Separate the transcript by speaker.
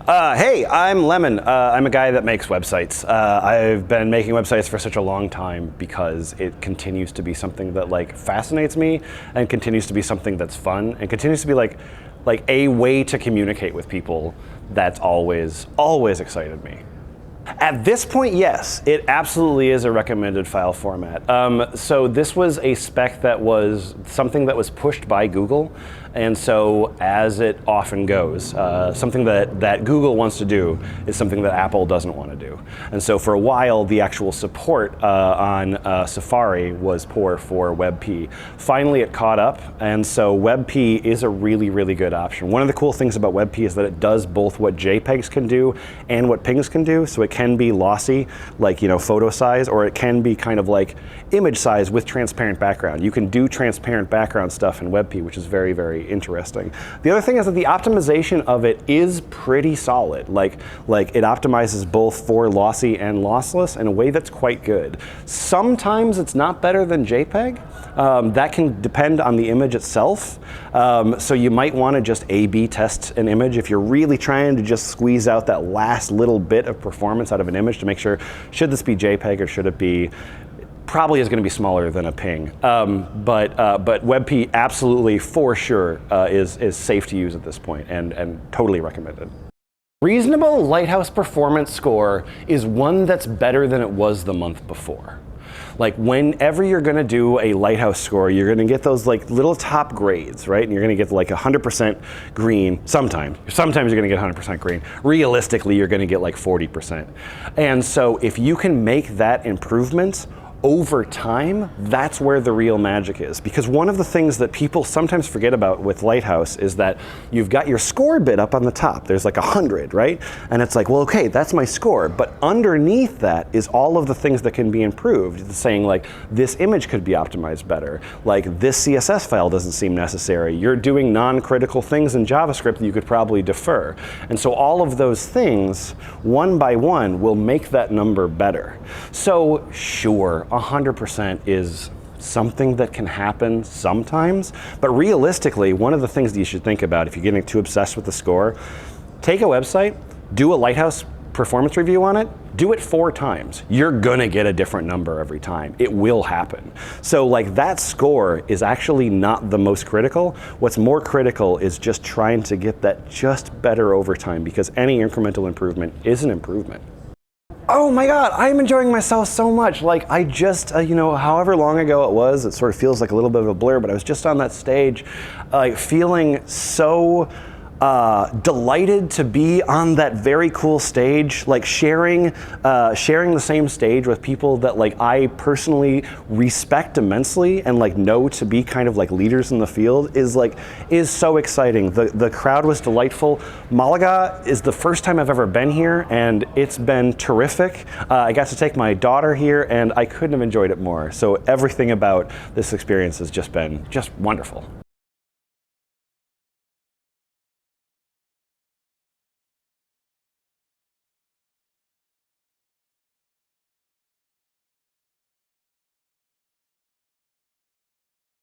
Speaker 1: Hey, I'm Lemon. I'm a guy that makes websites. I've been making websites for such a long time because it continues to be something that fascinates me, and continues to be something that's fun, and continues to be like a way to communicate with people that's always excited me. At this point, yes, it absolutely is a recommended file format. So this was a spec that was something that was pushed by Google, and so as it often goes, something that Google wants to do is something that Apple doesn't want to do. And so for a while, the actual support on Safari was poor for WebP. Finally, it caught up, and so WebP is a really, really good option. One of the cool things about WebP is that it does both what JPEGs can do and what PNGs can do. So it can be lossy, like photo size, or it can be kind of like image size with transparent background. You can do transparent background stuff in WebP, which is very, very interesting. The other thing is that the optimization of it is pretty solid. Like it optimizes both for lossy and lossless in a way that's quite good. Sometimes it's not better than JPEG. That can depend on the image itself. So you might want to just A/B test an image if you're really trying to just squeeze out that last little bit of performance out of an image to make sure, should this be JPEG or should it be, probably is going to be smaller than a PNG. But WebP absolutely, for sure, is safe to use at this point, and totally recommended. Reasonable Lighthouse performance score is one that's better than it was the month before. Like whenever you're going to do a Lighthouse score, you're going to get those little top grades, right? And you're going to get 100% green. Sometimes you're going to get 100% green. Realistically, you're going to get 40%. And so if you can make that improvement over time, that's where the real magic is. Because one of the things that people sometimes forget about with Lighthouse is that you've got your score bit up on the top. There's 100, right? And it's well, okay, that's my score. But underneath that is all of the things that can be improved. It's saying this image could be optimized better. This CSS file doesn't seem necessary. You're doing non-critical things in JavaScript that you could probably defer. And so all of those things, one by one, will make that number better. So sure, 100% is something that can happen sometimes, but realistically, one of the things that you should think about if you're getting too obsessed with the score, take a website, do a Lighthouse performance review on it, do it 4 times. You're gonna get a different number every time. It will happen. So that score is actually not the most critical. What's more critical is just trying to get that just better over time, because any incremental improvement is an improvement. Oh my God, I'm enjoying myself so much. I just, however long ago it was, it sort of feels like a little bit of a blur, but I was just on that stage, feeling so delighted to be on that very cool stage, sharing the same stage with people that I personally respect immensely and know to be kind of leaders in the field is so exciting. The crowd was delightful. Malaga is the first time I've ever been here, and it's been terrific. I got to take my daughter here, and I couldn't have enjoyed it more. So everything about this experience has just been wonderful.